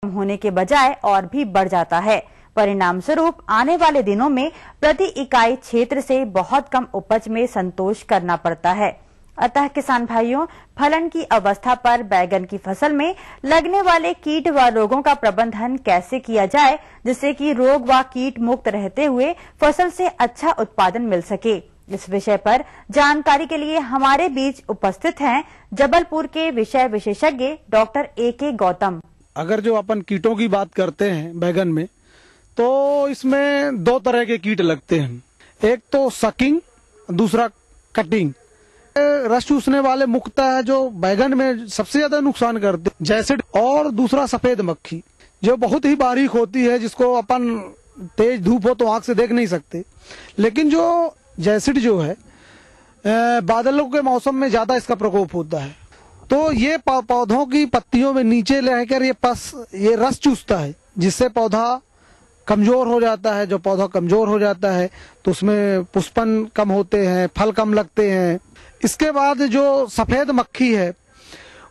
होने के बजाय और भी बढ़ जाता है। परिणाम स्वरूप आने वाले दिनों में प्रति इकाई क्षेत्र से बहुत कम उपज में संतोष करना पड़ता है। अतः किसान भाइयों, फलन की अवस्था पर बैगन की फसल में लगने वाले कीट व रोगों का प्रबंधन कैसे किया जाए जिससे कि रोग व कीट मुक्त रहते हुए फसल से अच्छा उत्पादन मिल सके। इस विषय पर जानकारी के लिए हमारे बीच उपस्थित हैं जबलपुर के विषय विशेषज्ञ डॉक्टर A.K. गौतम। अगर जो अपन कीटों की बात करते हैं बैगन में, तो इसमें दो तरह के कीट लगते हैं। एक तो सकिंग, दूसरा कटिंग। रस चूसने वाले मुख्यतः जो बैगन में सबसे ज्यादा नुकसान करते हैं जैसिड, और दूसरा सफेद मक्खी जो बहुत ही बारीक होती है, जिसको अपन तेज धूप हो तो आंख से देख नहीं सकते। लेकिन जो जैसिड जो है बादलों के मौसम में ज्यादा इसका प्रकोप होता है, तो ये पौधों की पत्तियों में नीचे रहकर ये रस चूसता है, जिससे पौधा कमजोर हो जाता है। जो पौधा कमजोर हो जाता है तो उसमें पुष्पन कम होते हैं, फल कम लगते हैं। इसके बाद जो सफेद मक्खी है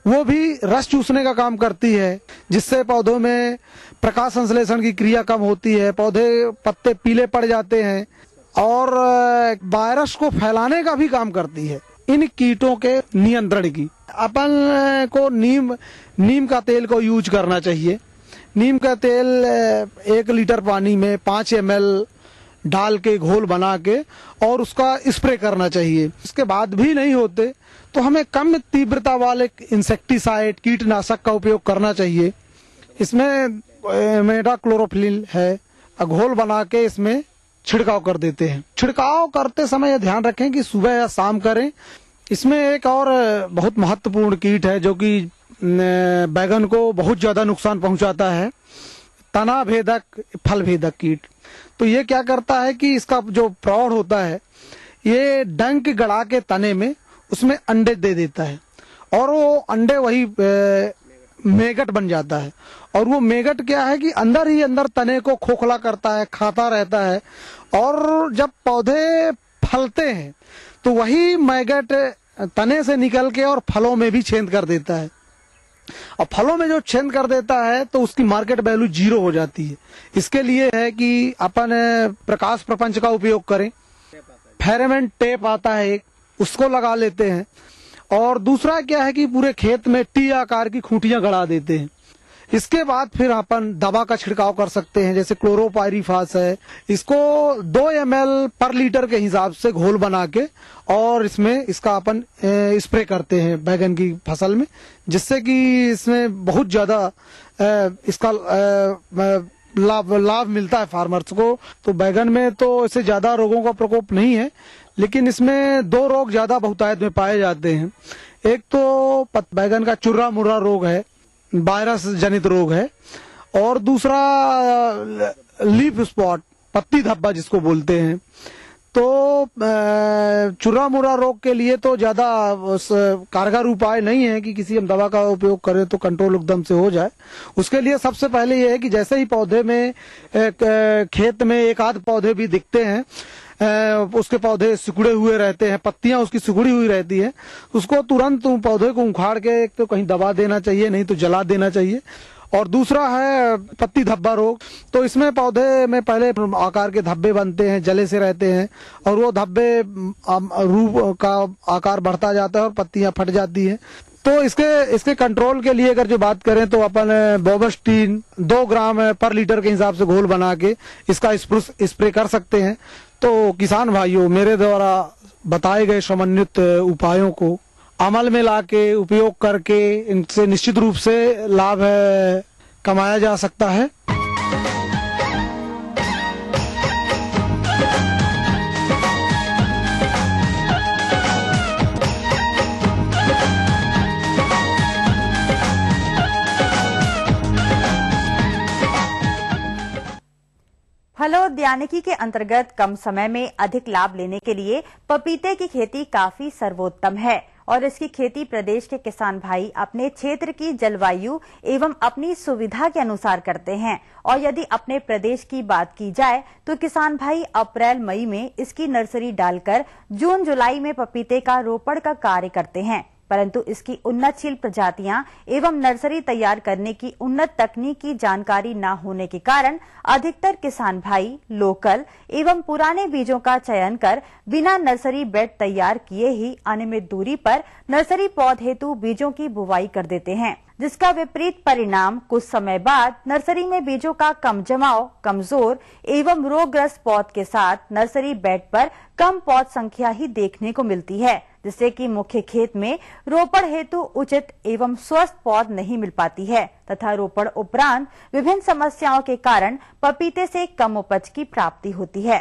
वो भी रस चूसने का काम करती है, जिससे पौधों में प्रकाश संश्लेषण की क्रिया कम होती है, पत्ते पीले पड़ जाते हैं और वायरस को फैलाने का भी काम करती है। इन कीटों के नियंत्रण की अपन को नीम का तेल को यूज करना चाहिए। नीम का तेल 1 लीटर पानी में 5 ml डाल के घोल बना के और उसका स्प्रे करना चाहिए। इसके बाद भी नहीं होते तो हमें कम तीव्रता वाले इंसेक्टिसाइड, कीटनाशक का उपयोग करना चाहिए। इसमें मेटाक्लोरोफिल है, घोल बना के इसमें छिड़काव कर देते हैं। छिड़काव करते समय ध्यान रखें कि सुबह या शाम करें। इसमें एक और बहुत महत्वपूर्ण कीट है जो कि बैगन को बहुत ज्यादा नुकसान पहुंचाता है, तना भेदक, फल भेदक कीट। तो ये क्या करता है कि इसका जो प्रौढ़ होता है ये डंक गड़ा के तने में उसमें अंडे दे देता है और वो अंडे वही मेगट बन जाता है। और वो मेगट क्या है कि अंदर ही अंदर तने को खोखला करता है, खाता रहता है, और जब पौधे फलते हैं तो वही मैगट तने से निकल के और फलों में भी छेद कर देता है। और फलों में जो छेद कर देता है तो उसकी मार्केट वैल्यू 0 हो जाती है। इसके लिए है कि अपन प्रकाश प्रपंच का उपयोग करें। फेरोमोन टेप आता है एक, उसको लगा लेते हैं। और दूसरा क्या है कि पूरे खेत में टी आकार की खूंटियां गड़ा देते हैं। इसके बाद फिर अपन दवा का छिड़काव कर सकते हैं, जैसे क्लोरोपाइरीफास है। इसको 2 ml पर लीटर के हिसाब से घोल बना के और इसका अपन स्प्रे करते हैं बैगन की फसल में, जिससे कि इसमें बहुत ज्यादा इसका लाभ मिलता है फार्मर्स को। तो बैगन में तो इससे ज्यादा रोगों का प्रकोप नहीं है, लेकिन इसमें 2 रोग ज्यादा बहुतायत में पाए जाते हैं। एक तो बैगन का चुर्रा मुर्रा रोग है, वायरस जनित रोग है, और दूसरा लीफ स्पॉट, पत्ती धब्बा जिसको बोलते हैं। तो चुर्रा मुर्रा रोग के लिए तो ज्यादा कारगर उपाय नहीं है कि किसी हम दवा का उपयोग करें तो कंट्रोल एकदम से हो जाए। उसके लिए सबसे पहले ये है कि जैसे ही पौधे में खेत में एक आध पौधे भी दिखते हैं, उसके पौधे सिकुड़े हुए रहते हैं, पत्तियां उसकी सिकुड़ी हुई रहती है, उसको तुरंत पौधे को उखाड़ के एक तो कहीं दबा देना चाहिए, नहीं तो जला देना चाहिए। और दूसरा है पत्ती धब्बा रोग। तो इसमें पौधे में पहले आकार के धब्बे बनते हैं, जले से रहते हैं, और वो धब्बे रूप का आकार बढ़ता जाता है और पत्तियां फट जाती हैं। तो इसके कंट्रोल के लिए अगर जो बात करें तो अपन बोबस्टीन 2 ग्राम पर लीटर के हिसाब से घोल बना के इसका स्प्रे कर सकते हैं। तो किसान भाइयों, मेरे द्वारा बताए गए समन्वित उपायों को अमल में लाके उपयोग करके इनसे निश्चित रूप से लाभ कमाया जा सकता है। फलोद्यानिकी के अंतर्गत कम समय में अधिक लाभ लेने के लिए पपीते की खेती काफी सर्वोत्तम है और इसकी खेती प्रदेश के किसान भाई अपने क्षेत्र की जलवायु एवं अपनी सुविधा के अनुसार करते हैं। और यदि अपने प्रदेश की बात की जाए तो किसान भाई अप्रैल मई में इसकी नर्सरी डालकर जून जुलाई में पपीते का रोपण का कार्य करते हैं। परंतु इसकी उन्नतशील प्रजातियां एवं नर्सरी तैयार करने की उन्नत तकनीक की जानकारी न होने के कारण अधिकतर किसान भाई लोकल एवं पुराने बीजों का चयन कर बिना नर्सरी बेड तैयार किए ही अनियमित दूरी पर नर्सरी पौध हेतु बीजों की बुवाई कर देते हैं, जिसका विपरीत परिणाम कुछ समय बाद नर्सरी में बीजों का कम जमाव, कमजोर एवं रोगग्रस्त पौध के साथ नर्सरी बेड पर कम पौध संख्या ही देखने को मिलती है, जिससे कि मुख्य खेत में रोपण हेतु उचित एवं स्वस्थ पौध नहीं मिल पाती है तथा रोपण उपरांत विभिन्न समस्याओं के कारण पपीते से कम उपज की प्राप्ति होती है।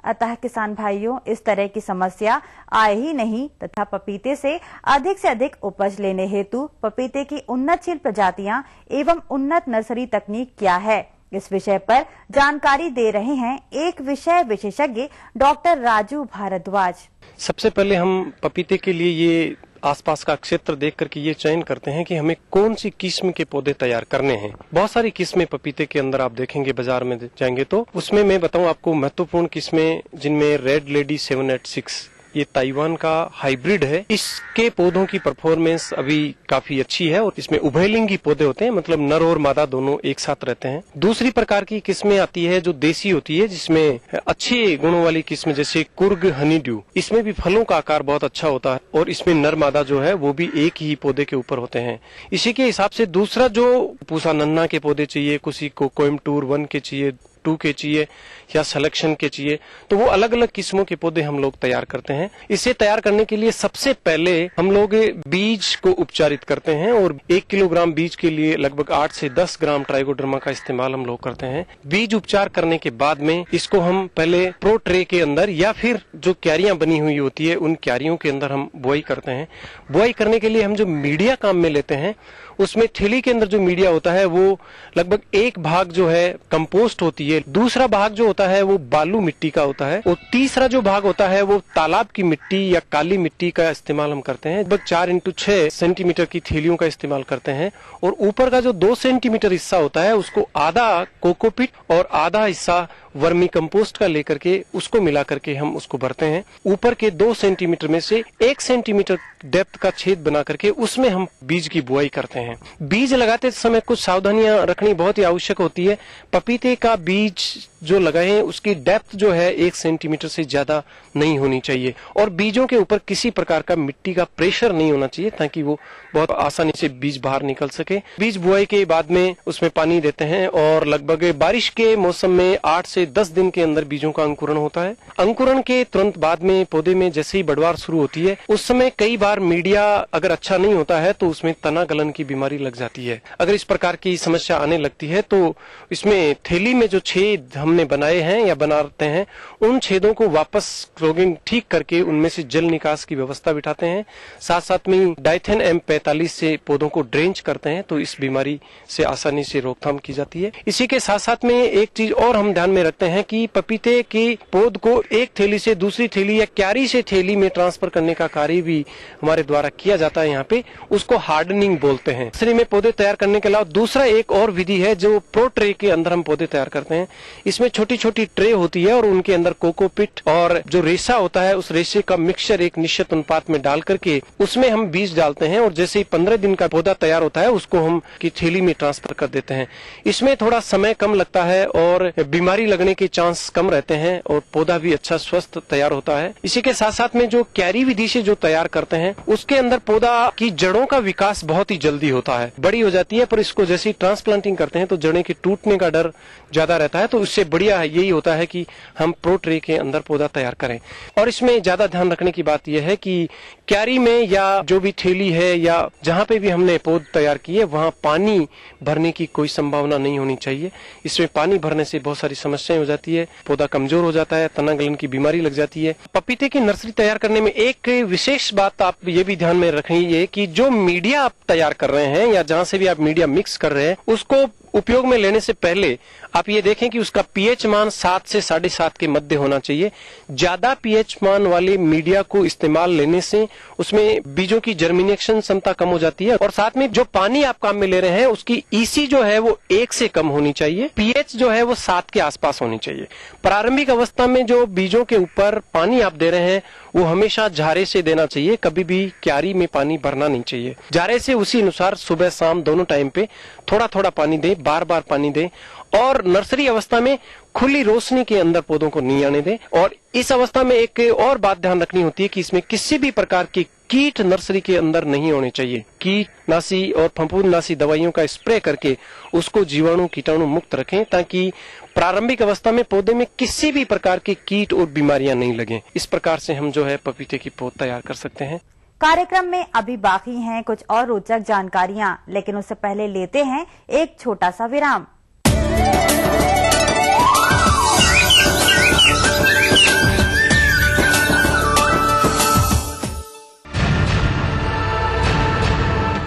अतः किसान भाइयों, इस तरह की समस्या आए ही नहीं तथा पपीते से अधिक उपज लेने हेतु पपीते की उन्नतशील प्रजातियां एवं उन्नत नर्सरी तकनीक क्या है, इस विषय पर जानकारी दे रहे हैं एक विषय विशेषज्ञ डॉक्टर राजू भारद्वाज। सबसे पहले हम पपीते के लिए ये आसपास का क्षेत्र देख करके ये चयन करते हैं कि हमें कौन सी किस्म के पौधे तैयार करने हैं। बहुत सारी किस्में पपीते के अंदर आप देखेंगे, बाजार में जाएंगे तो उसमें मैं बताऊं आपको महत्वपूर्ण किस्में जिनमें रेड लेडी 786 ये ताइवान का हाइब्रिड है। इसके पौधों की परफॉर्मेंस अभी काफी अच्छी है और इसमें उभयलिंगी पौधे होते हैं, मतलब नर और मादा दोनों एक साथ रहते हैं। दूसरी प्रकार की किस्में आती है जो देसी होती है, जिसमें अच्छे गुणों वाली किस्म जैसे कुर्ग हनीड्यू, इसमें भी फलों का आकार बहुत अच्छा होता है और इसमें नर मादा जो है वो भी एक ही पौधे के ऊपर होते हैं। इसी के हिसाब से दूसरा जो पूसा नन्ना के पौधे चाहिए, किसी को कोयम्बटूर 1 के चाहिए, 2 के चाहिए या सिलेक्शन के चाहिए, तो वो अलग अलग किस्मों के पौधे हम लोग तैयार करते हैं। इसे तैयार करने के लिए सबसे पहले हम लोग बीज को उपचारित करते हैं और 1 किलोग्राम बीज के लिए लगभग 8 से 10 ग्राम ट्राइकोडर्मा का इस्तेमाल हम लोग करते हैं। बीज उपचार करने के बाद में इसको हम पहले प्रो ट्रे के अंदर या फिर जो क्यारियां बनी हुई होती है उन क्यारियों के अंदर हम बुआई करते हैं। बुआई करने के लिए हम जो मीडिया काम में लेते हैं उसमें थैली के अंदर जो मीडिया होता है वो लगभग एक भाग जो है कंपोस्ट होती है, दूसरा भाग जो होता है वो बालू मिट्टी का होता है और तीसरा जो भाग होता है वो तालाब की मिट्टी या काली मिट्टी का इस्तेमाल हम करते हैं। लगभग 4x6 सेंटीमीटर की थैलियों का इस्तेमाल करते हैं और ऊपर का जो 2 सेंटीमीटर हिस्सा होता है उसको आधा कोकोपीट और आधा हिस्सा वर्मी कंपोस्ट का लेकर के उसको मिला करके हम उसको भरते हैं। ऊपर के 2 सेंटीमीटर में से 1 सेंटीमीटर डेप्थ का छेद बना करके उसमें हम बीज की बुआई करते हैं। बीज लगाते समय कुछ सावधानियां रखनी बहुत ही आवश्यक होती है। पपीते का बीज जो लगाए हैं उसकी डेप्थ जो है 1 सेंटीमीटर से ज्यादा नहीं होनी चाहिए और बीजों के ऊपर किसी प्रकार का मिट्टी का प्रेशर नहीं होना चाहिए ताकि वो बहुत आसानी से बीज बाहर निकल सके। बीज बुआई के बाद में उसमें पानी देते हैं और लगभग बारिश के मौसम में 8 से 10 दिन के अंदर बीजों का अंकुरण होता है। अंकुरण के तुरंत बाद में पौधे में जैसे ही बढ़वार शुरू होती है उस समय कई बार मीडिया अगर अच्छा नहीं होता है तो उसमें तना गलन की बीमारी लग जाती है। अगर इस प्रकार की समस्या आने लगती है तो इसमें थैली में जो छेद हमने बनाए हैं या बनाते हैं उन छेदों को वापस क्लोगिंग ठीक करके उनमें से जल निकास की व्यवस्था बिठाते हैं। साथ साथ में डाइथेन M45 से पौधों को ड्रेंच करते हैं तो इस बीमारी से आसानी से रोकथाम की जाती है। इसी के साथ साथ में एक चीज और हम ध्यान में रखते हैं कि पपीते के पौध को एक थैली से दूसरी थैली या क्यारी से थैली में ट्रांसफर करने का कार्य भी हमारे द्वारा किया जाता है। यहाँ पे उसको हार्डनिंग बोलते हैं। नर्सरी में पौधे तैयार करने के अलावा दूसरा एक और विधि है जो प्रो ट्रे के अंदर हम पौधे तैयार करते हैं। इसमें छोटी छोटी ट्रे होती है और उनके अंदर कोकोपीट और जो रेशा होता है उस रेशे का मिक्सचर एक निश्चित अनुपात में डाल करके उसमें हम बीज डालते हैं और जैसे ही 15 दिन का पौधा तैयार होता है उसको हम की थैली में ट्रांसफर कर देते हैं। इसमें थोड़ा समय कम लगता है और बीमारी लगने के चांस कम रहते हैं और पौधा भी अच्छा स्वस्थ तैयार होता है। इसी के साथ साथ में जो क्यारी विधि से जो तैयार करते हैं उसके अंदर पौधा की जड़ों का विकास बहुत ही जल्दी होता है, बड़ी हो जाती है, पर इसको जैसे ही ट्रांसप्लांटिंग करते हैं तो जड़ें के टूटने का डर ज्यादा रहता है। तो इससे बढ़िया यही होता है कि हम प्रो ट्रे के अंदर पौधा तैयार करें। और इसमें ज्यादा ध्यान रखने की बात यह है कि क्यारी में या जो भी थैली है या जहाँ पे भी हमने पौध तैयार किए वहाँ पानी भरने की कोई संभावना नहीं होनी चाहिए। इसमें पानी भरने से बहुत सारी समस्याएं हो जाती है, पौधा कमजोर हो जाता है, तना गलन की बीमारी लग जाती है। पपीते की नर्सरी तैयार करने में एक विशेष बात आप ये भी ध्यान में रखेंगे कि जो मीडिया आप तैयार कर रहे हैं या जहाँ से भी आप मीडिया मिक्स कर रहे हैं उसको उपयोग में लेने से पहले आप ये देखें कि उसका पीएच मान 7 से 7.5 के मध्य होना चाहिए। ज्यादा पीएच मान वाले मीडिया को इस्तेमाल लेने से उसमें बीजों की जर्मिनेशन क्षमता कम हो जाती है और साथ में जो पानी आप काम में ले रहे हैं उसकी ईसी जो है वो 1 से कम होनी चाहिए, पीएच जो है वो 7 के आसपास होनी चाहिए। प्रारंभिक अवस्था में जो बीजों के ऊपर पानी आप दे रहे हैं वो हमेशा झारे से देना चाहिए, कभी भी क्यारी में पानी भरना नहीं चाहिए। झारे से उसी अनुसार सुबह शाम दोनों टाइम पे थोड़ा थोड़ा पानी दें, बार बार पानी दें और नर्सरी अवस्था में खुली रोशनी के अंदर पौधों को नहीं आने दें। और इस अवस्था में एक और बात ध्यान रखनी होती है कि इसमें किसी भी प्रकार के कीट नर्सरी के अंदर नहीं होने चाहिए। कीटनाशी और फफूंदनाशी दवाइयों का स्प्रे करके उसको जीवाणु कीटाणु मुक्त रखें ताकि प्रारंभिक अवस्था में पौधे में किसी भी प्रकार के कीट और बीमारियां नहीं लगें। इस प्रकार से हम जो है पपीते की पौध तैयार कर सकते हैं। कार्यक्रम में अभी बाकी हैं कुछ और रोचक जानकारियां, लेकिन उससे पहले लेते हैं एक छोटा सा विराम।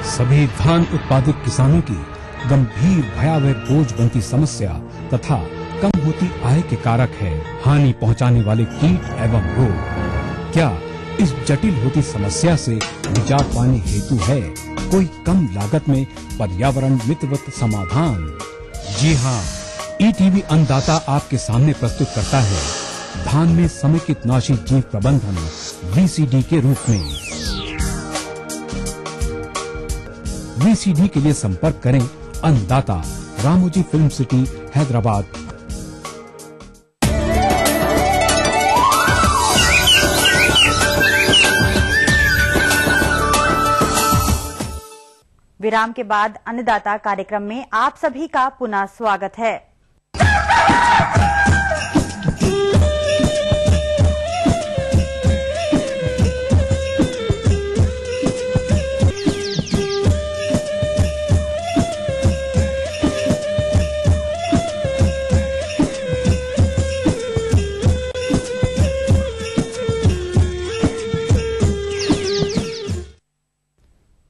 सभी धान उत्पादक किसानों की गंभीर भयावह बोझ बनती समस्या तथा कम होती आय के कारक है हानि पहुंचाने वाले कीट एवं रोग। क्या इस जटिल होती समस्या से निजात पाने हेतु है कोई कम लागत में पर्यावरण मित्रवत समाधान? जी हाँ, ईटीवी अन्नदाता आपके सामने प्रस्तुत करता है धान में समेकित नाशी जीव प्रबंधन वीसीडी के रूप में। वीसीडी के लिए संपर्क करें अन्नदाता, रामोजी फिल्म सिटी, हैदराबाद। विराम के बाद अन्नदाता कार्यक्रम में आप सभी का पुनः स्वागत है।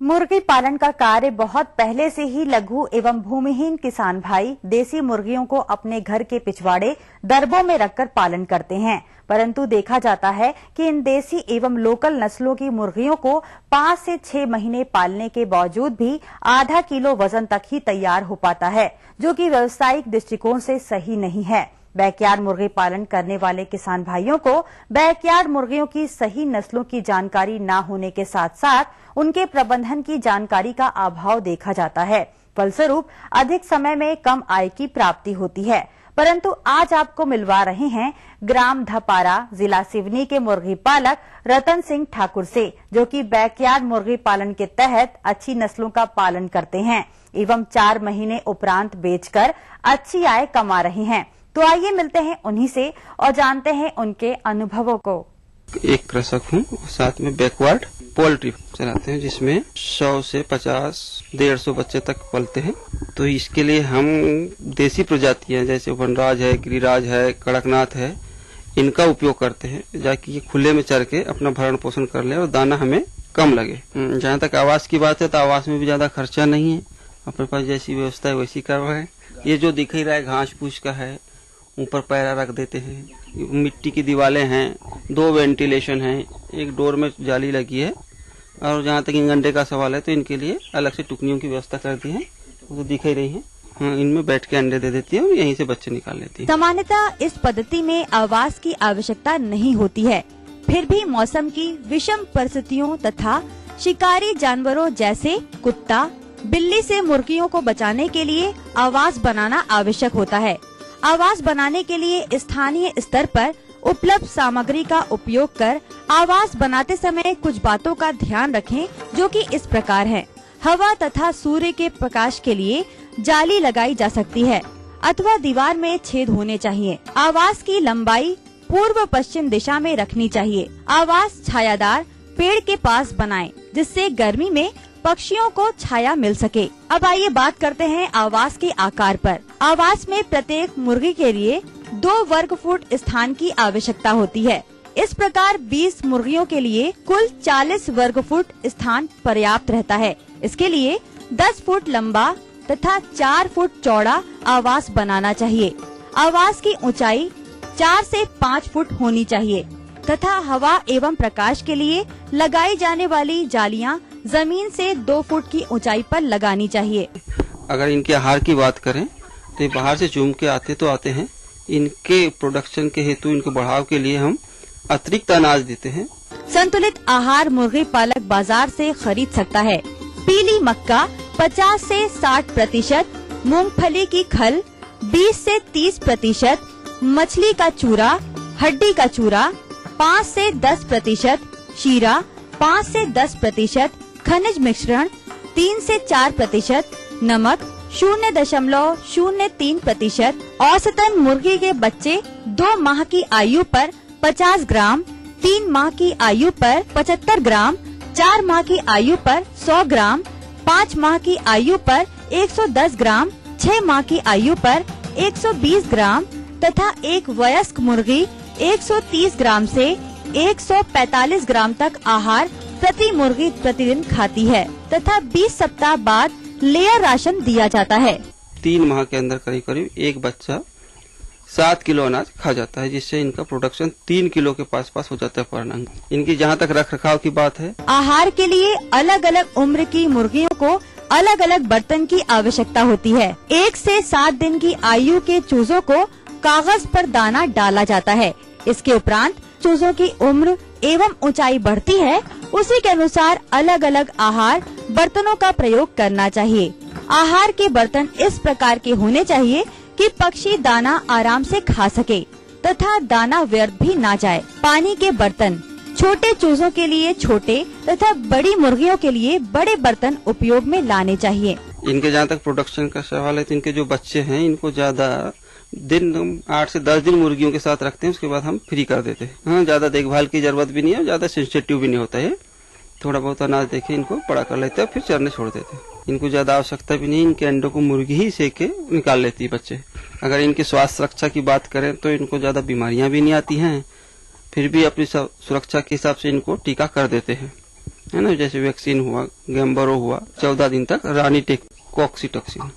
मुर्गी पालन का कार्य बहुत पहले से ही लघु एवं भूमिहीन किसान भाई देसी मुर्गियों को अपने घर के पिछवाड़े दरबों में रखकर पालन करते हैं, परंतु देखा जाता है कि इन देसी एवं लोकल नस्लों की मुर्गियों को 5 से 6 महीने पालने के बावजूद भी आधा किलो वजन तक ही तैयार हो पाता है, जो कि व्यावसायिक दृष्टिकोण से सही नहीं है। बैकयार्ड मुर्गी पालन करने वाले किसान भाइयों को बैकयार्ड मुर्गियों की सही नस्लों की जानकारी न होने के साथ साथ उनके प्रबंधन की जानकारी का अभाव देखा जाता है। फलस्वरूप अधिक समय में कम आय की प्राप्ति होती है। परंतु आज आपको मिलवा रहे हैं ग्राम धपारा, जिला सिवनी के मुर्गी पालक रतन सिंह ठाकुर से, जो कि बैकयार्ड मुर्गी पालन के तहत अच्छी नस्लों का पालन करते हैं एवं 4 महीने उपरांत बेचकर अच्छी आय कमा रहे हैं। तो आइए मिलते हैं उन्हीं से और जानते हैं उनके अनुभवों को। एक कृषक हूँ, साथ में बैकवर्ड पोल्ट्री चलाते हैं जिसमें 100 से 50, 150 बच्चे तक पलते हैं। तो इसके लिए हम देसी प्रजातियां जैसे वनराज है, गिरिराज है, कड़कनाथ है, इनका उपयोग करते हैं जाकि ये खुले में चर के अपना भरण पोषण कर ले और दाना हमें कम लगे। जहाँ तक आवास की बात है तो आवास में भी ज्यादा खर्चा नहीं है, अपने पास जैसी व्यवस्था है वैसी कर रहे हैं। ये जो दिख ही रहा है घास फूस का है, ऊपर पैरा रख देते हैं, मिट्टी की दीवारें हैं, 2 वेंटिलेशन हैं, एक डोर में जाली लगी है और जहाँ तक इन अंडे का सवाल है तो इनके लिए अलग से टुकनियों की व्यवस्था कर दी है, वो तो दिख ही रही है। हाँ, इनमें बैठ के अंडे दे देती है और यहीं से बच्चे निकाल लेती है। सामान्यतः इस पद्धति में आवास की आवश्यकता नहीं होती है, फिर भी मौसम की विषम परिस्थितियों तथा शिकारी जानवरों जैसे कुत्ता, बिल्ली से मुर्गियों को बचाने के लिए आवास बनाना आवश्यक होता है। आवास बनाने के लिए स्थानीय स्तर पर उपलब्ध सामग्री का उपयोग कर आवास बनाते समय कुछ बातों का ध्यान रखें, जो कि इस प्रकार है। हवा तथा सूर्य के प्रकाश के लिए जाली लगाई जा सकती है अथवा दीवार में छेद होने चाहिए। आवास की लंबाई पूर्व पश्चिम दिशा में रखनी चाहिए। आवास छायादार पेड़ के पास बनाएं, जिससे गर्मी में पक्षियों को छाया मिल सके। अब आइए बात करते हैं आवास के आकार पर। आवास में प्रत्येक मुर्गी के लिए 2 वर्ग फुट स्थान की आवश्यकता होती है। इस प्रकार 20 मुर्गियों के लिए कुल 40 वर्ग फुट स्थान पर्याप्त रहता है। इसके लिए 10 फुट लंबा तथा 4 फुट चौड़ा आवास बनाना चाहिए। आवास की ऊंचाई 4 से 5 फुट होनी चाहिए तथा हवा एवं प्रकाश के लिए लगाई जाने वाली जालियां जमीन से 2 फुट की ऊंचाई पर लगानी चाहिए। अगर इनके आहार की बात करें तो ये बाहर से चूम के आते हैं। इनके प्रोडक्शन के हेतु, इनके बढ़ाव के लिए हम अतिरिक्त अनाज देते हैं। संतुलित आहार मुर्गी पालक बाजार से खरीद सकता है। पीली मक्का 50 से 60%, मूंगफली की खल 20 से 30%, मछली का चूरा, हड्डी का चूरा 5 से 10%, शीरा 5 से 10%, खनिज मिश्रण 3 से 4%, नमक 0.03%, औसतन मुर्गी के बच्चे 2 माह की आयु पर 50 ग्राम, 3 माह की आयु पर 75 ग्राम, 4 माह की आयु पर 100 ग्राम, 5 माह की आयु पर 110 ग्राम, 6 माह की आयु पर 120 ग्राम तथा एक वयस्क मुर्गी 130 ग्राम से 145 ग्राम तक आहार प्रति मुर्गी प्रतिदिन खाती है तथा 20 सप्ताह बाद लेयर राशन दिया जाता है। 3 माह के अंदर करीब करीब एक बच्चा 7 किलो अनाज खा जाता है, जिससे इनका प्रोडक्शन 3 किलो के पास हो जाता है पर नंग। इनकी जहाँ तक रख रखाव की बात है, आहार के लिए अलग अलग उम्र की मुर्गियों को अलग अलग बर्तन की आवश्यकता होती है। 1 से 7 दिन की आयु के चूजों को कागज पर दाना डाला जाता है। इसके उपरांत चूजों की उम्र एवं ऊंचाई बढ़ती है, उसी के अनुसार अलग अलग आहार बर्तनों का प्रयोग करना चाहिए। आहार के बर्तन इस प्रकार के होने चाहिए कि पक्षी दाना आराम से खा सके तथा दाना व्यर्थ भी ना जाए। पानी के बर्तन छोटे चूजों के लिए छोटे तथा बड़ी मुर्गियों के लिए बड़े बर्तन उपयोग में लाने चाहिए। इनके जहाँ तक प्रोडक्शन का सवाल है तो इनके जो बच्चे हैं इनको ज्यादा दिन हम 8 से 10 दिन मुर्गियों के साथ रखते हैं, उसके बाद हम फ्री कर देते हैं। हाँ, ज्यादा देखभाल की जरूरत भी नहीं है, ज्यादा सेंसिटिव भी नहीं होता है। थोड़ा बहुत अनाज देके इनको बड़ा कर लेते हैं, फिर चरने छोड़ देते हैं। इनको ज्यादा आवश्यकता भी नहीं, इनके अंडों को मुर्गी ही सेक के निकाल लेती है बच्चे। अगर इनकी स्वास्थ्य सुरक्षा की बात करें तो इनको ज्यादा बीमारियां भी नहीं आती हैं, फिर भी अपनी सुरक्षा के हिसाब से इनको टीका कर देते हैं, है ना। जैसे वैक्सीन हुआ, गैम्बरो हुआ, 14 दिन तक रानी कॉक्सीटॉक्सिन,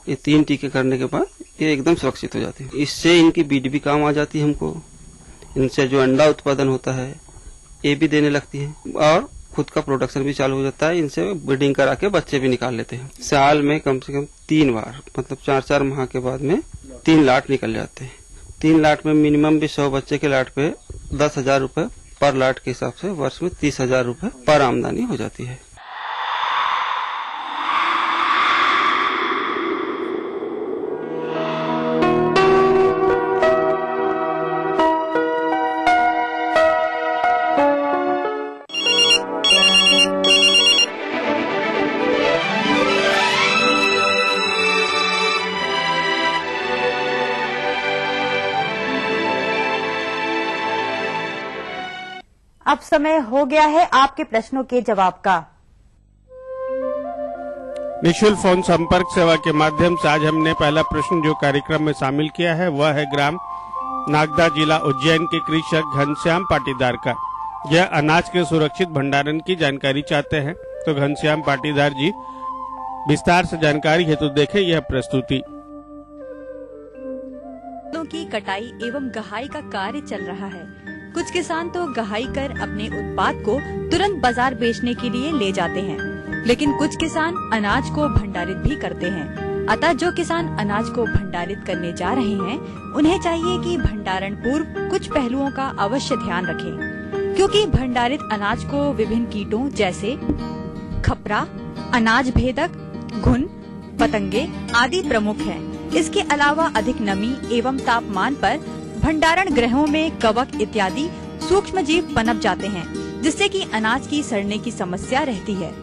ये 3 टीके करने के बाद ये एकदम सुरक्षित हो जाती है। इससे इनकी बीड भी काम आ जाती है हमको, इनसे जो अंडा उत्पादन होता है ये भी देने लगती है और खुद का प्रोडक्शन भी चालू हो जाता है। इनसे ब्रीडिंग करा के बच्चे भी निकाल लेते हैं। साल में कम से कम 3 बार, मतलब 4-4 माह के बाद में 3 लाट निकल जाते हैं। 3 लाट में मिनिमम भी 100 बच्चे के लाट पे 10,000 रूपये पर लाट के हिसाब से वर्ष में 30,000 रूपये पर आमदनी हो जाती है। अब समय हो गया है आपके प्रश्नों के जवाब का। निःशुल्क फोन संपर्क सेवा के माध्यम से आज हमने पहला प्रश्न जो कार्यक्रम में शामिल किया है वह है ग्राम नागदा, जिला उज्जैन के कृषक घनश्याम पाटीदार का। यह अनाज के सुरक्षित भंडारण की जानकारी चाहते हैं, तो घनश्याम पाटीदार जी विस्तार से जानकारी हेतु देखें यह प्रस्तुति। की कटाई एवं गहाई का कार्य चल रहा है। कुछ किसान तो गहाई कर अपने उत्पाद को तुरंत बाजार बेचने के लिए ले जाते हैं, लेकिन कुछ किसान अनाज को भंडारित भी करते हैं। अतः जो किसान अनाज को भंडारित करने जा रहे हैं, उन्हें चाहिए कि भंडारण पूर्व कुछ पहलुओं का अवश्य ध्यान रखें, क्योंकि भंडारित अनाज को विभिन्न कीटों जैसे खपरा, अनाज भेदक, घुन, पतंगे आदि प्रमुख हैं। इसके अलावा अधिक नमी एवं तापमान पर भंडारण गृहों में कवक इत्यादि सूक्ष्म जीव पनप जाते हैं, जिससे कि अनाज की सड़ने की समस्या रहती है।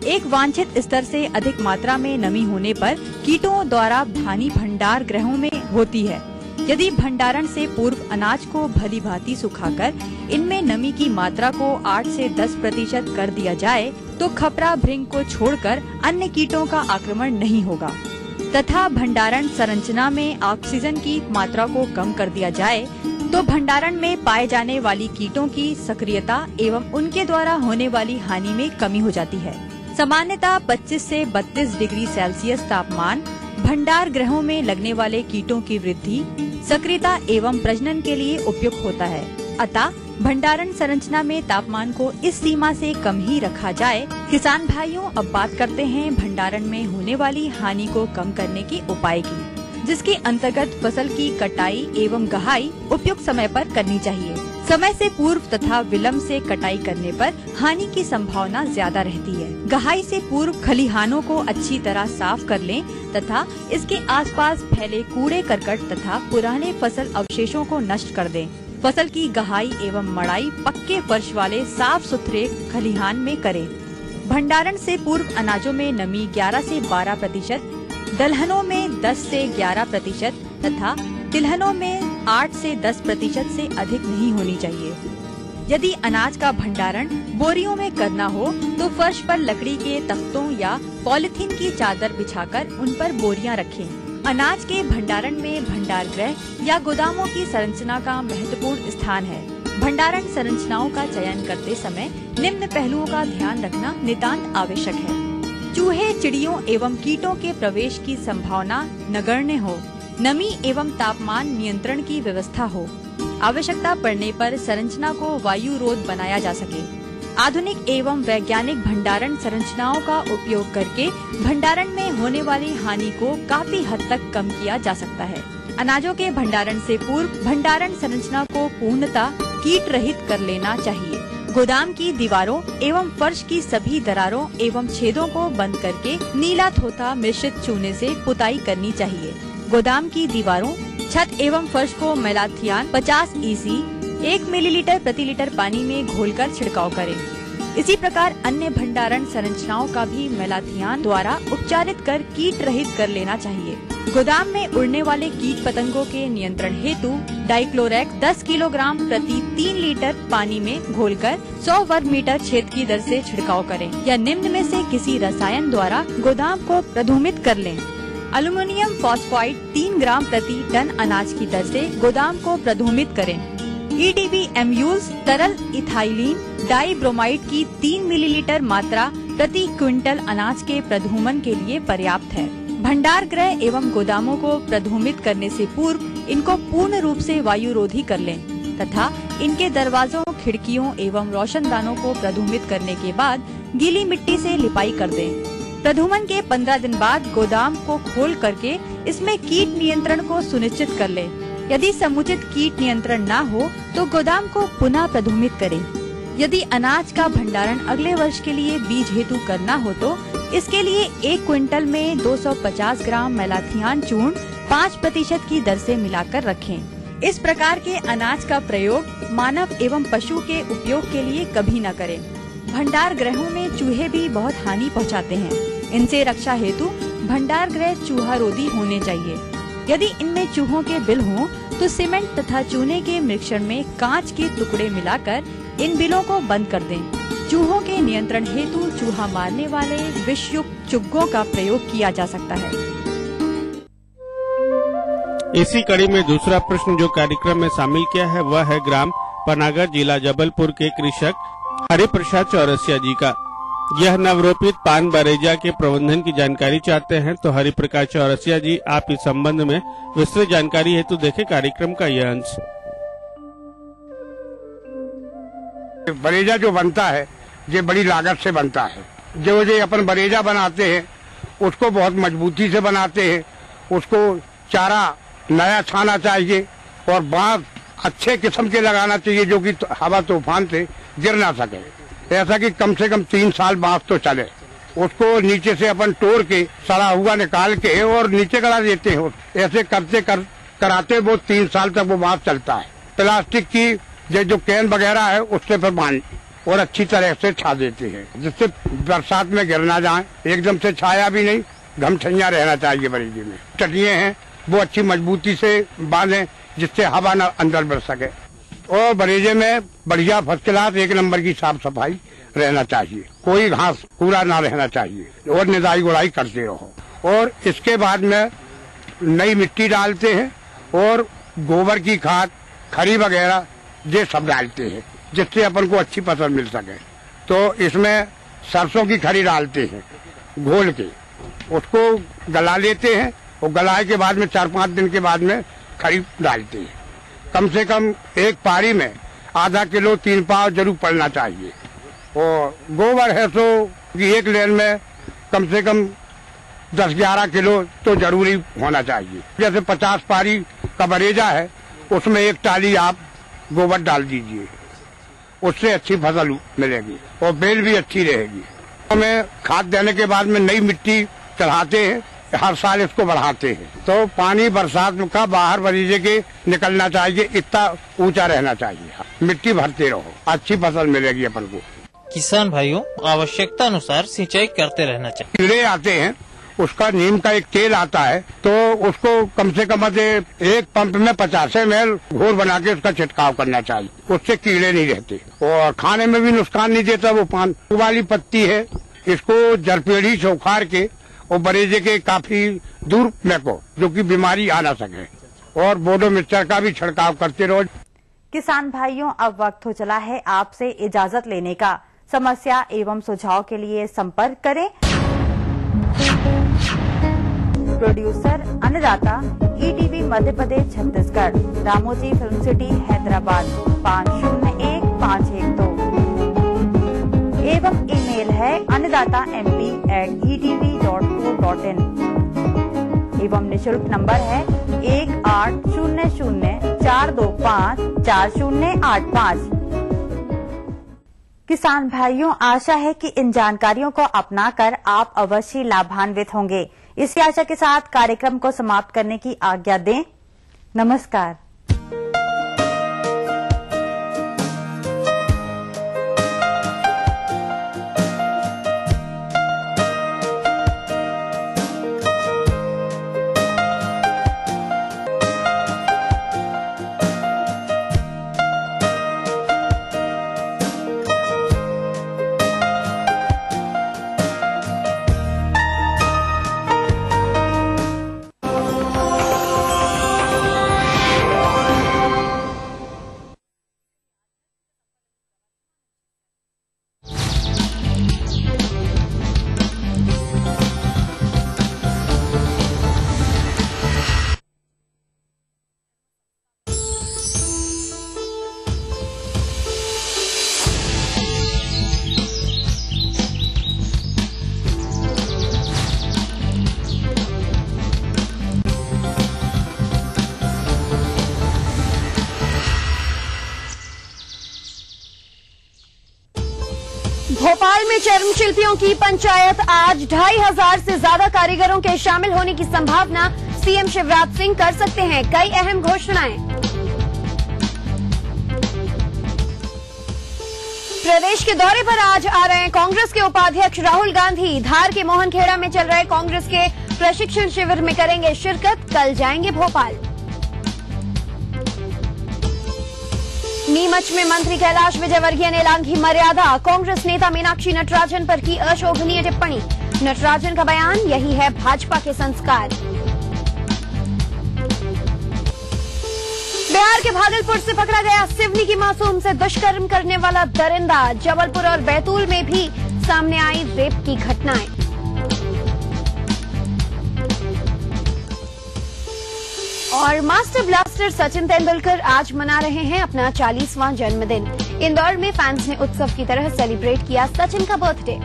एक वांछित स्तर से अधिक मात्रा में नमी होने पर कीटों द्वारा हानि भंडार गृहों में होती है। यदि भंडारण से पूर्व अनाज को भली भांति सुखाकर इनमें नमी की मात्रा को 8 से 10% कर दिया जाए तो खपरा, भृंग को छोड़कर अन्य कीटों का आक्रमण नहीं होगा तथा भंडारण संरचना में ऑक्सीजन की मात्रा को कम कर दिया जाए तो भंडारण में पाए जाने वाली कीटों की सक्रियता एवं उनके द्वारा होने वाली हानि में कमी हो जाती है। सामान्यतः 25 से 32 डिग्री सेल्सियस तापमान भंडार गृहों में लगने वाले कीटों की वृद्धि, सक्रियता एवं प्रजनन के लिए उपयुक्त होता है। अतः भंडारण संरचना में तापमान को इस सीमा से कम ही रखा जाए। किसान भाइयों, अब बात करते हैं भंडारण में होने वाली हानि को कम करने के उपाय की, जिसके अंतर्गत फसल की कटाई एवं गहाई उपयुक्त समय पर करनी चाहिए। समय से पूर्व तथा विलंब से कटाई करने पर हानि की संभावना ज्यादा रहती है। गहाई से पूर्व खलिहानों को अच्छी तरह साफ कर लें तथा इसके आसपास फैले कूड़े करकट तथा पुराने फसल अवशेषों को नष्ट कर दें। फसल की गहाई एवं मड़ाई पक्के फर्श वाले साफ सुथरे खलिहान में करें। भंडारण से पूर्व अनाजों में नमी 11 से 12%, दलहनों में 10 से 11% तथा तिलहनों में 8 से 10% से अधिक नहीं होनी चाहिए। यदि अनाज का भंडारण बोरियों में करना हो तो फर्श पर लकड़ी के तख्तों या पॉलिथीन की चादर बिछाकर उन पर बोरियां रखें। अनाज के भंडारण में भंडार गृह या गोदामों की संरचना का महत्वपूर्ण स्थान है। भंडारण संरचनाओं का चयन करते समय निम्न पहलुओं का ध्यान रखना नितांत आवश्यक है। चूहे, चिड़ियों एवं कीटों के प्रवेश की संभावना नगण्य हो। नमी एवं तापमान नियंत्रण की व्यवस्था हो। आवश्यकता पड़ने पर संरचना को वायु रोध बनाया जा सके। आधुनिक एवं वैज्ञानिक भंडारण संरचनाओं का उपयोग करके भंडारण में होने वाली हानि को काफी हद तक कम किया जा सकता है। अनाजों के भंडारण से पूर्व भंडारण संरचना को पूर्णतः कीट रहित कर लेना चाहिए। गोदाम की दीवारों एवं फर्श की सभी दरारों एवं छेदों को बंद करके नीला थोथा मिश्रित चूने से पुताई करनी चाहिए। गोदाम की दीवारों, छत एवं फर्श को मेलाथियान 50 EC 1 मिलीलीटर प्रति लीटर पानी में घोलकर छिड़काव करें। इसी प्रकार अन्य भंडारण संरचनाओं का भी मेलाथियान द्वारा उपचारित कर कीट रहित कर लेना चाहिए। गोदाम में उड़ने वाले कीट पतंगों के नियंत्रण हेतु डाइक्लोरैक्स 10 किलोग्राम प्रति 3 लीटर पानी में घोलकर 100 वर्ग मीटर छेद की दर से छिड़काव करें या निम्न में से किसी रसायन द्वारा गोदाम को प्रधूमित कर लें। एल्युमिनियम फॉस्फाइड 3 ग्राम प्रति टन अनाज की दर से गोदाम को प्रधूमित करें। EDB एम्यूल्स तरल इथाइलिन डाइब्रोमाइड की 3 मिलीलीटर मात्रा प्रति क्विंटल अनाज के प्रधूमन के लिए पर्याप्त है। भंडार गृह एवं गोदामों को प्रधूमित करने से पूर्व इनको पूर्ण रूप से वायु रोधी कर लें तथा इनके दरवाजों, खिड़कियों एवं रोशनदानों को प्रधूमित करने के बाद गीली मिट्टी से लिपाई कर दें। प्रधूमन के 15 दिन बाद गोदाम को खोल करके इसमें कीट नियंत्रण को सुनिश्चित कर लें। यदि समुचित कीट नियंत्रण न हो तो गोदाम को पुनः प्रधूमित करें। यदि अनाज का भंडारण अगले वर्ष के लिए बीज हेतु करना हो तो इसके लिए 1 क्विंटल में 250 ग्राम मेलाथियान चूर्ण 5% की दर से मिलाकर रखें। इस प्रकार के अनाज का प्रयोग मानव एवं पशु के उपयोग के लिए कभी न करें। भंडार गृहों में चूहे भी बहुत हानि पहुंचाते हैं। इनसे रक्षा हेतु भंडार गृह चूहा रोधी होने चाहिए। यदि इनमें चूहों के बिल हों तो सीमेंट तथा चूने के मिश्रण में कांच के टुकड़े मिलाकर इन बिलों को बंद कर दें। चूहों के नियंत्रण हेतु चूहा मारने वाले विषयुक्त चुग्गों का प्रयोग किया जा सकता है। इसी कड़ी में दूसरा प्रश्न जो कार्यक्रम में शामिल किया है वह है ग्राम पनागर, जिला जबलपुर के कृषक हरिप्रसाद चौरसिया जी का। यह नवरोपित पान बरेजा के प्रबंधन की जानकारी चाहते हैं तो हरिप्रकाश चौरसिया जी, आप इस संबंध में विस्तृत जानकारी हेतु देखें कार्यक्रम का यह अंश। बरेजा जो बनता है ये बड़ी लागत से बनता है। जो अपन बरेजा बनाते हैं उसको बहुत मजबूती से बनाते हैं। उसको चारा नया छाना चाहिए और बांस अच्छे किस्म के लगाना चाहिए जो कि हवा तूफान से गिर ना सके। ऐसा कि कम से कम 3 साल बांस तो चले। उसको नीचे से अपन तोड़ के सड़ा हुआ निकाल के और नीचे गड़ा देते हैं। ऐसे कराते वो 3 साल तक वो बांस चलता है। प्लास्टिक की जो कैन वगैरह है उससे फिर बांध और अच्छी तरह से छा देते हैं जिससे बरसात में गिर ना जाए। एकदम से छाया भी नहीं, घमछैया रहना चाहिए। बरेजे में टटिए हैं वो अच्छी मजबूती से बांधें जिससे हवा न अंदर बढ़ सके। और बरेजे में बढ़िया फर्स्ट क्लास 1 नंबर की साफ सफाई रहना चाहिए। कोई घास कूड़ा ना रहना चाहिए और निदाई गुड़ाई करते रहो। और इसके बाद में नई मिट्टी डालते हैं और गोबर की खाद, खरी वगैरह ये सब डालते हैं जिससे अपन को अच्छी फसल मिल सके। तो इसमें सरसों की खरी डालते हैं घोल के, उसको गला लेते हैं और गलाए के बाद में 4-5 दिन के बाद में खरी डालते हैं। कम से कम एक पारी में आधा किलो 3 पाव जरूर पड़ना चाहिए। और गोबर है तो एक लेन में कम से कम 10-11 किलो तो जरूरी होना चाहिए। जैसे 50 पारी का बरेजा है, उसमें 1 टाली आप गोबर डाल दीजिए, उससे अच्छी फसल मिलेगी और बेल भी अच्छी रहेगी। हमें खाद देने के बाद में नई मिट्टी चढ़ाते हैं, हर साल इसको बढ़ाते हैं। तो पानी बरसात का बाहर बरीजे के निकलना चाहिए, इतना ऊंचा रहना चाहिए। मिट्टी भरते रहो, अच्छी फसल मिलेगी अपन को। किसान भाइयों, आवश्यकता अनुसार सिंचाई करते रहना चाहिए। कीड़े आते हैं, उसका नीम का एक तेल आता है, तो उसको कम से कम एक पंप में 50 ml घोल बना के उसका छिड़काव करना चाहिए, उससे कीड़े नहीं रहते और खाने में भी नुकसान नहीं देता। वो पान वाली पत्ती है, इसको जरपेड़ी से उखाड़ के और बरेजे के काफी दूर फेंको, जो कि बीमारी आ ना सके। और बोडो मिक्सचर का भी छिड़काव करते रहो। किसान भाइयों, अब वक्त हो चला है आपसे इजाजत लेने का। समस्या एवं सुझाव के लिए संपर्क करें। प्रोड्यूसर अन्नदाता, ETV Madhya Pradesh Chhattisgarh, Ramoji film city Hyderabad 501512 एवं ईमेल है annadatamp@etv.co.in एवं निःशुल्क नंबर है 1800425408 किसान भाइयों, आशा है कि इन जानकारियों को अपनाकर आप अवश्य लाभान्वित होंगे। इसी आशा के साथ कार्यक्रम को समाप्त करने की आज्ञा दें। नमस्कार। भोपाल में चर्म शिल्पियों की पंचायत, आज 2500 से ज्यादा कारीगरों के शामिल होने की संभावना। सीएम शिवराज सिंह कर सकते हैं कई अहम घोषणाएं। प्रदेश के दौरे पर आज आ रहे हैं कांग्रेस के उपाध्यक्ष राहुल गांधी। धार के मोहनखेड़ा में चल रहे कांग्रेस के प्रशिक्षण शिविर में करेंगे शिरकत, कल जाएंगे भोपाल। नीमच में मंत्री कैलाश विजयवर्गीय ने लांघी मर्यादा, कांग्रेस नेता मीनाक्षी नटराजन पर की अशोभनीय टिप्पणी। नटराजन का बयान, यही है भाजपा के संस्कार। बिहार के भागलपुर से पकड़ा गया सिवनी की मासूम से दुष्कर्म करने वाला दरिंदा। जबलपुर और बैतूल में भी सामने आई रेप की घटनाएं। और मास्टर ब्लास्टर सचिन तेंदुलकर आज मना रहे हैं अपना 40वां जन्मदिन। इंदौर में फैंस ने उत्सव की तरह सेलिब्रेट किया सचिन का बर्थडे।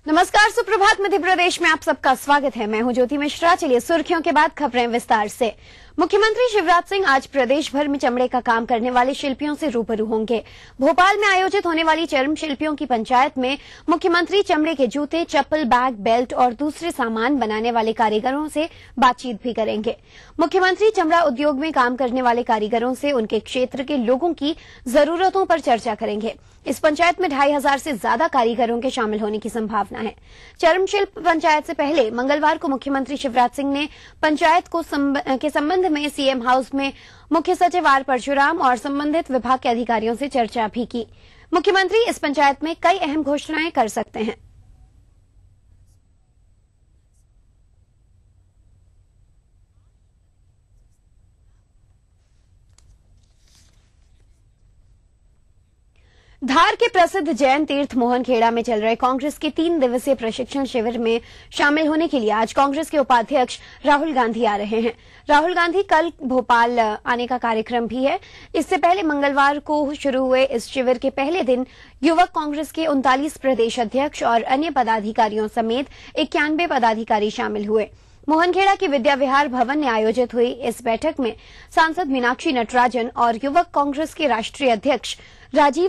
नमस्कार, सुप्रभात। मध्य प्रदेश में आप सबका स्वागत है। मैं हूं ज्योति मिश्रा। चलिए सुर्खियों के बाद खबरें विस्तार से। मुख्यमंत्री शिवराज सिंह आज प्रदेश भर में चमड़े का काम करने वाले शिल्पियों से रूबरू होंगे। भोपाल में आयोजित होने वाली चर्म शिल्पियों की पंचायत में मुख्यमंत्री चमड़े के जूते, चप्पल, बैग, बेल्ट और दूसरे सामान बनाने वाले कारीगरों से बातचीत भी करेंगे। मुख्यमंत्री चमड़ा उद्योग में काम करने वाले कारीगरों से उनके क्षेत्र के लोगों की जरूरतों पर चर्चा करेंगे। इस पंचायत में 2500 से ज्यादा कारीगरों के शामिल होने की संभावना है। चर्म शिल्प पंचायत से पहले मंगलवार को मुख्यमंत्री शिवराज सिंह ने पंचायत के संबंध में सीएम हाउस में मुख्य सचिव आर परशुराम और संबंधित विभाग के अधिकारियों से चर्चा भी की। मुख्यमंत्री इस पंचायत में कई अहम घोषणाएं कर सकते हैं। धार के प्रसिद्ध जैन तीर्थ मोहनखेड़ा में चल रहे कांग्रेस के 3 दिवसीय प्रशिक्षण शिविर में शामिल होने के लिए आज कांग्रेस के उपाध्यक्ष राहुल गांधी आ रहे हैं। राहुल गांधी कल भोपाल आने का कार्यक्रम भी है। इससे पहले मंगलवार को शुरू हुए इस शिविर के पहले दिन युवक कांग्रेस के 39 प्रदेश अध्यक्ष और अन्य पदाधिकारियों समेत 91 पदाधिकारी शामिल हुए। मोहनखेड़ा की विद्या विहार भवन में आयोजित हुई इस बैठक में सांसद मीनाक्षी नटराजन और युवक कांग्रेस के राष्ट्रीय अध्यक्ष राजीव